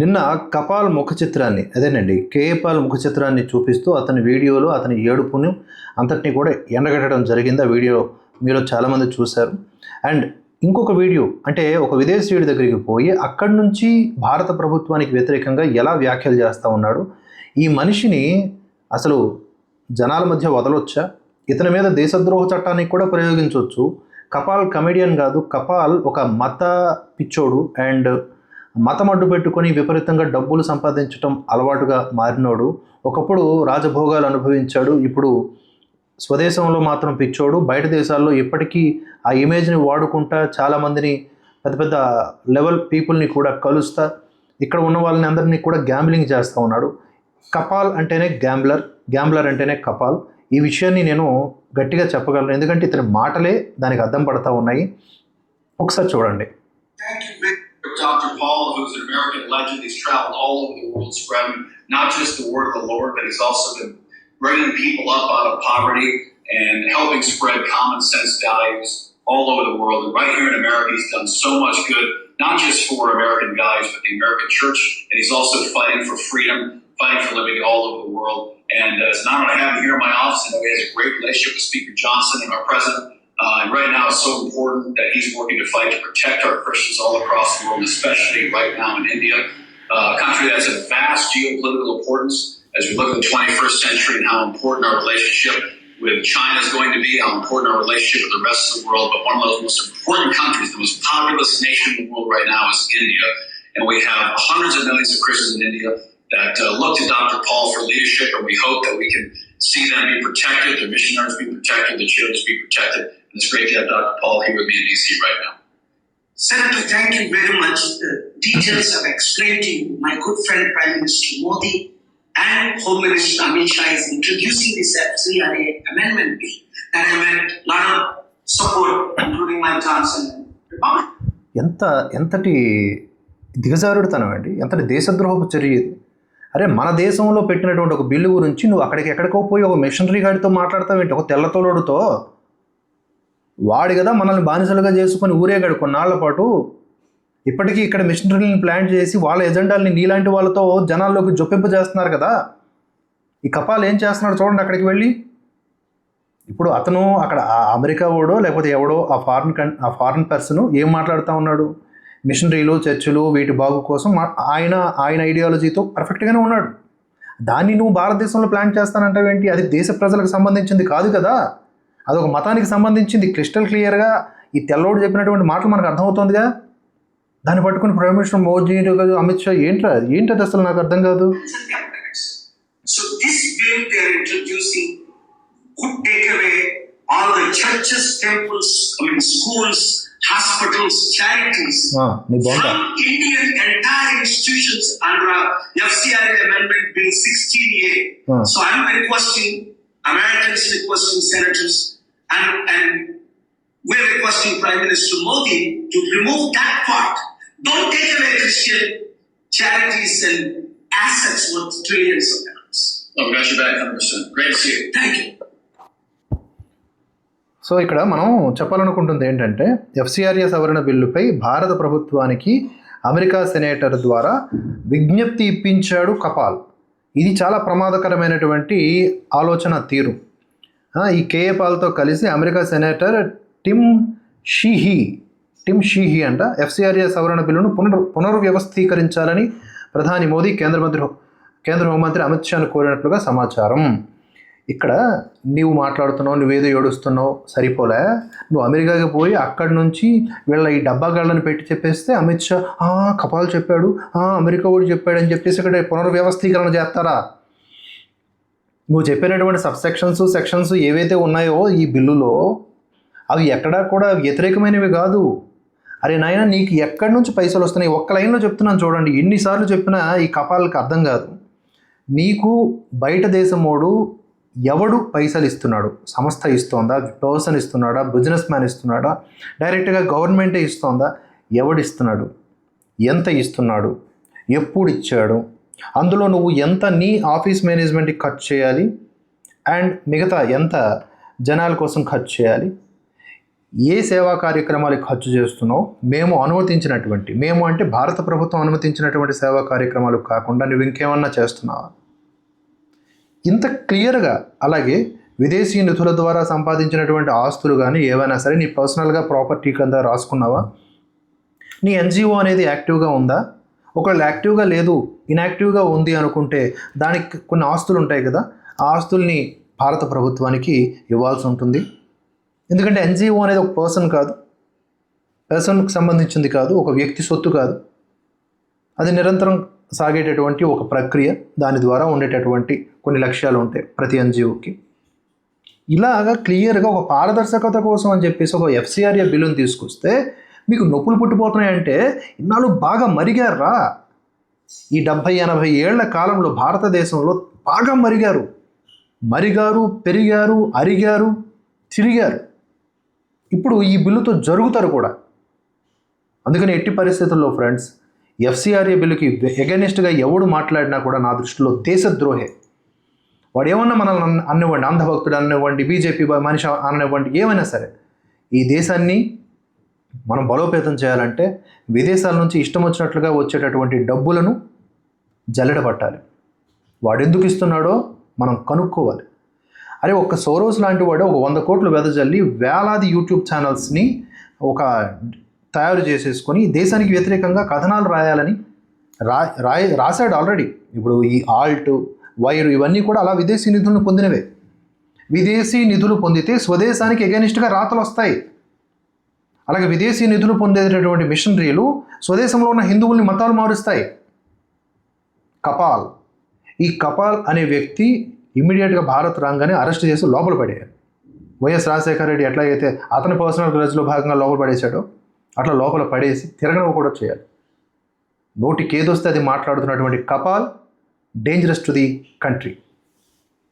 నిన్న కపాల్ ముఖ చిత్రాన్ని అదేనండి కేఏ పాల్ ముఖ చిత్రాన్ని చూపిస్తూ అతని వీడియోలో అతని ఏడుపును అంతటినీ కూడా ఎండగట్టడం జరిగింది. ఆ వీడియో మీలో చాలామంది చూశారు. అండ్ ఇంకొక వీడియో అంటే ఒక విదేశీయుడి దగ్గరికి పోయి అక్కడి నుంచి భారత ప్రభుత్వానికి వ్యతిరేకంగా ఎలా వ్యాఖ్యలు చేస్తూ ఉన్నాడు. ఈ మనిషిని అసలు జనాల మధ్య వదలొచ్చా? ఇతని మీద దేశద్రోహ చట్టానికి కూడా ప్రయోగించవచ్చు. కపాల్ కమెడియన్ కాదు, కపాల్ ఒక మత పిచ్చోడు అండ్ మతం అడ్డు పెట్టుకొని విపరీతంగా డబ్బులు సంపాదించడం అలవాటుగా మారినోడు. ఒకప్పుడు రాజభోగాలు అనుభవించాడు, ఇప్పుడు స్వదేశంలో మాత్రం పిచ్చోడు. బయట దేశాల్లో ఇప్పటికీ ఆ ఇమేజ్ని వాడుకుంటా చాలామందిని పెద్ద పెద్ద లెవెల్ పీపుల్ని కూడా కలుస్తా ఇక్కడ ఉన్న వాళ్ళని అందరినీ కూడా గ్యాంబ్లింగ్ చేస్తూ ఉన్నాడు. కపాల్ అంటేనే గ్యాంబ్లర్ అంటేనే కపాల్. ఈ విషయాన్ని నేను గట్టిగా చెప్పగలను, ఎందుకంటే ఇతని మాటలే దానికి అద్దం పడతా ఉన్నాయి. ఒకసారి చూడండి. Dr. Paul, who's an American legend, he's traveled all over the world spreading not just the word of the Lord, but he's also been bringing people up out of poverty and helping spread common sense values all over the world. And right here in America, he's done so much good, not just for American guys, but the American church. And he's also fighting for freedom, fighting for liberty all over the world. And it's an honor to have him here in my office. I know he has a great relationship with Speaker Johnson and our president. And right now it's so important that he's working to fight to protect our Christians all across the world, especially right now in India, a country that's of vast geopolitical importance as we look at the 21st century and how important our relationship with China is going to be, how important our relationship with the rest of the world. But one of those most important countries, the most populous nation in the world right now is India. And we have hundreds of millions of Christians in India that look to Dr. Paul for leadership, and we hope that we can see them be protected, their missionaries be protected, their children be protected. And it's great to have Dr. Paul here with me in DC right now. Senator, thank you very much. The details I've explained to you. My good friend Prime Minister Modi and Home Minister Amit Shah is introducing this FCRA amendment bill that I met a lot of support, including Mike Johnson and Republic. ఎంతటి దిగజారుడుతనం అండి, ఎంతటి దేశద్రోహపు చర్య ఇది. అరే, మన దేశంలో పెట్టినటువంటి ఒక బిల్లు గురించి నువ్వు ఎక్కడికో పోయి ఒక మిషనరీ గాడితో మాట్లాడతావేంటి, ఒక తెల్లతోలుడితో? వాడి కదా మనల్ని బానిసలుగా చేసుకొని ఊరేగాడు కొన్నాళ్ల పాటు. ఇప్పటికీ ఇక్కడ మిషనరీలను ప్లాన్ చేసి వాళ్ళ ఎజెండాల్ని నీలాంటి వాళ్ళతో జనాల్లోకి జొప్పింపజేస్తున్నారు కదా. ఈ కపాల్ ఏం చేస్తున్నాడు చూడండి. అక్కడికి వెళ్ళి ఇప్పుడు అతను అక్కడ ఆ అమెరికా వాడో లేకపోతే ఎవడో ఆ ఫారిన్ పర్సన్ ఏం మాట్లాడుతూ ఉన్నాడు? మిషనరీలు, చర్చిలు, వీటి బాగు కోసం ఆయన ఐడియాలజీతో పర్ఫెక్ట్గానే ఉన్నాడు. దాన్ని నువ్వు భారతదేశంలో ప్లాన్ చేస్తానంటావేంటి? అది దేశ ప్రజలకు సంబంధించింది కాదు కదా, అదొక మతానికి సంబంధించింది. క్రిస్టల్ క్లియర్గా ఈ తెల్లోడు చెప్పినటువంటి మాటలు మనకు అర్థమవుతుందిగా. దాన్ని పట్టుకుని ప్రైమ్ మినిస్టర్ మోదీ, అమిత్ షా ఏంటది అసలు నాకు అర్థం కాదు. So this bill they are introducing could take away all the churches, temples, schools, hospitals, charities from Indian entire institutions under FCRA Amendment Bill 16A. So I'm requesting, Americans requesting senators and we're requesting Prime Minister Modi to remove that part. Don't take away Christian charities and assets worth trillions of dollars. Well, we got you back 100%. Great to see you. Thank you. So ఇక్కడ మనం చెప్పాలనుకుంటుంది ఏంటంటే, FCRA సవరణ బిల్లుపై భారత ప్రభుత్వానికి America senator ద్వారా విజ్ఞప్తి ఇప్పించాడు కపాల్. ఇది చాలా ప్రమాదకరమైనటువంటి ఆలోచన తీరు. ఈ కేఏ పాల్తో కలిసి అమెరికా సెనేటర్ టిమ్ షీహీ అంట ఎఫ్సిఆర్ఏ సవరణ బిల్లును పునర్వ్యవస్థీకరించాలని ప్రధాని మోదీ కేంద్ర హోంమంత్రి అమిత్ షాను కోరినట్లుగా సమాచారం. ఇక్కడ నీవు మాట్లాడుతున్నావు, నువ్వేదో ఏడుస్తున్నావు, సరిపోలే. నువ్వు అమెరికాకి పోయి అక్కడి నుంచి వీళ్ళ ఈ డబ్బాగాళ్ళని పెట్టి చెప్పేస్తే అమిత్ షా కపాల్ చెప్పాడు, అమెరికా వాడు చెప్పాడు అని చెప్పేసి ఇక్కడ పునర్వ్యవస్థీకరణ చేస్తారా? నువ్వు చెప్పినటువంటి సెక్షన్స్ ఏవైతే ఉన్నాయో ఈ బిల్లులో అవి ఎక్కడా కూడా వ్యతిరేకమైనవి కాదు. అరే నాయన, నీకు ఎక్కడి నుంచి పైసలు వస్తున్నాయి? ఒక్క లైన్లో చెప్తున్నాను చూడండి. ఎన్నిసార్లు చెప్పినా ఈ కపాల్కి అర్థం కాదు. నీకు బయట దేశమోడు ఎవడు పైసలు ఇస్తున్నాడు? సంస్థ ఇస్తోందా, పర్సన్ ఇస్తున్నాడా, బిజినెస్ మ్యాన్ ఇస్తున్నాడా, డైరెక్ట్గా గవర్నమెంటే ఇస్తోందా? ఎవడిస్తున్నాడు, ఎంత ఇస్తున్నాడు, ఎప్పుడు ఇచ్చాడు, అందులో నువ్వు ఎంత నీ ఆఫీస్ మేనేజ్మెంట్కి ఖర్చు చేయాలి అండ్ మిగతా ఎంత జనాల కోసం ఖర్చు చేయాలి, ఏ సేవా కార్యక్రమాలకు ఖర్చు చేస్తున్నావు, మేము అంటే భారత ప్రభుత్వం అనుమతించినటువంటి సేవా కార్యక్రమాలు కాకుండా నువ్వు ఇంకేమన్నా చేస్తున్నావా? ఇంత క్లియర్గా, అలాగే విదేశీ నిధుల ద్వారా సంపాదించినటువంటి ఆస్తులు కానీ ఏవైనా సరే నీ పర్సనల్గా ప్రాపర్టీ కింద రాసుకున్నావా? నీ ఎన్జిఓ అనేది యాక్టివ్గా ఉందా? ఒకవేళ యాక్టివ్గా లేదు, ఇన్యాక్టివ్గా ఉంది అనుకుంటే దానికి కొన్ని ఆస్తులు ఉంటాయి కదా, ఆ ఆస్తుల్ని భారత ప్రభుత్వానికి ఇవ్వాల్సి ఉంటుంది. ఎందుకంటే ఎన్జిఓ అనేది ఒక పర్సన్కి సంబంధించింది కాదు, ఒక వ్యక్తి సొత్తు కాదు. అది నిరంతరం సాగేటటువంటి ఒక ప్రక్రియ, దాని ద్వారా ఉండేటటువంటి కొన్ని లక్ష్యాలు ఉంటాయి ప్రతి ఎన్జిఓకి. ఇలాగా క్లియర్గా ఒక పారదర్శకత కోసం అని చెప్పేసి ఒక ఎఫ్సిఆర్ఏ బిల్లును తీసుకొస్తే మీకు నొప్పులు పుట్టిపోతున్నాయంటే ఇన్నాళ్ళు బాగా మరిగారా? ఈ 70-80 ఏళ్ల కాలంలో భారతదేశంలో బాగా మరిగారు, పెరిగారు, అరిగారు, తిరిగారు. ఇప్పుడు ఈ బిల్లుతో జరుగుతారు కూడా. అందుకని ఎట్టి పరిస్థితుల్లో ఫ్రెండ్స్, ఎఫ్సిఆర్ఏ బిల్లుకి ఎగెనిస్ట్గా ఎవడు మాట్లాడినా కూడా నా దృష్టిలో దేశద్రోహే. వాడు ఏమన్నా మనల్ని అనివ్వండి, అంధభక్తుడు అనివ్వండి, బీజేపీ మనిషి అనివ్వండి, ఏమైనా సరే ఈ దేశాన్ని మనం బలోపేతం చేయాలంటే విదేశాల నుంచి ఇష్టం వచ్చినట్లుగా వచ్చేటటువంటి డబ్బులను జల్లెడ పట్టాలి. వాడు ఎందుకు ఇస్తున్నాడో మనం కనుక్కోవాలి. అరే ఒక్క సోరోస్ లాంటి వాడు ఒక 100 కోట్లు వెదజల్లి వేలాది యూట్యూబ్ ఛానల్స్ని తయారు చేసేసుకొని దేశానికి వ్యతిరేకంగా కథనాలు రాయాలని రాశాడు ఆల్రెడీ. ఇప్పుడు ఈ ఆల్ట్, వైర్ ఇవన్నీ కూడా అలా విదేశీ నిధులను పొందినవే. విదేశీ నిధులు పొందితే స్వదేశానికి ఎగెనిస్ట్గా రాతలు వస్తాయి. అలాగే విదేశీ నిధులు పొందేటటువంటి మిషనరీలు స్వదేశంలో ఉన్న హిందువుల్ని మతాలు మారుస్తాయి. ఈ కపాల్ అనే వ్యక్తి ఇమ్మీడియట్గా భారత్ రాగానే అరెస్ట్ చేసి లోపల పడేయాలి. వైఎస్ రాజశేఖర రెడ్డి ఎట్లాగైతే అతని పర్సనల్ గ్రజ్లో భాగంగా లోపల పడేశాడో అట్లా లోపల పడేసి తిరగడం కూడా చేయాలి. నోటికి ఏదొస్తే అది మాట్లాడుతున్నటువంటి కపాల్ డేంజరస్ టు ది కంట్రీ.